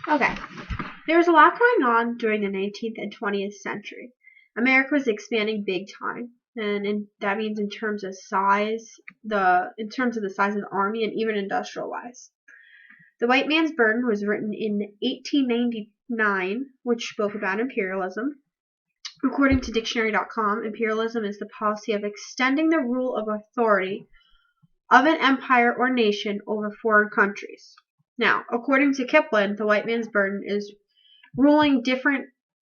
Okay. There was a lot going on during the 19th and 20th century. America was expanding big time, and that means in terms of size, in terms of the size of the army, and even industrial wise. The White Man's Burden was written in 1899, which spoke about imperialism. According to dictionary.com, imperialism is the policy of extending the rule of authority of an empire or nation over foreign countries. Now, according to Kipling, the White Man's Burden is ruling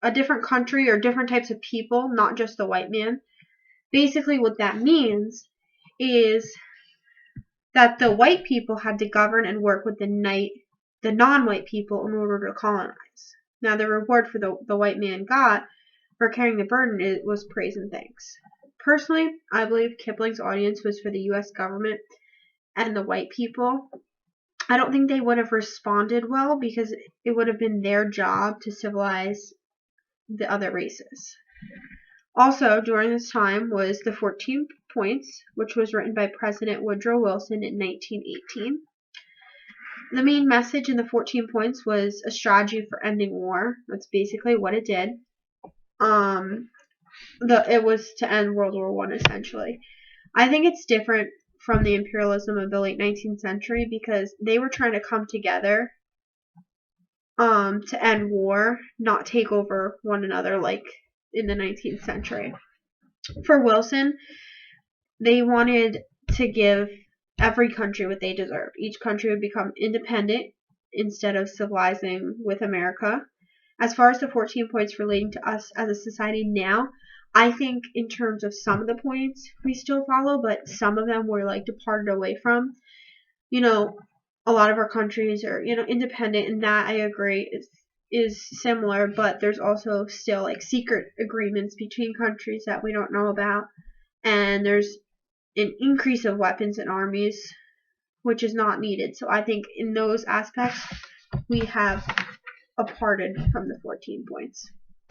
a different country or different types of people, not just the white man. Basically, what that means is that the white people had to govern and work with the non-white people in order to colonize. Now, the reward for the white man got for carrying the burden was praise and thanks. Personally, I believe Kipling's audience was for the U.S. government and the white people. I don't think they would have responded well because it would have been their job to civilize the other races. Also, during this time was the 14 Points, which was written by President Woodrow Wilson in 1918. The main message in the 14 Points was a strategy for ending war. That's basically what it did. It was to end World War I, essentially. I think it's different from the imperialism of the late 19th century because they were trying to come together to end war, not take over one another like in the 19th century. For Wilson, they wanted to give every country what they deserve. Each country would become independent instead of civilizing with America. As far as the 14 points relating to us as a society now, I think in terms of some of the points we still follow, but some of them we're like departed away from. You know, a lot of our countries are, independent, and that I agree is similar, but there's also still like secret agreements between countries that we don't know about, and there's an increase of weapons and armies, which is not needed. So I think in those aspects we have departed from the 14 points.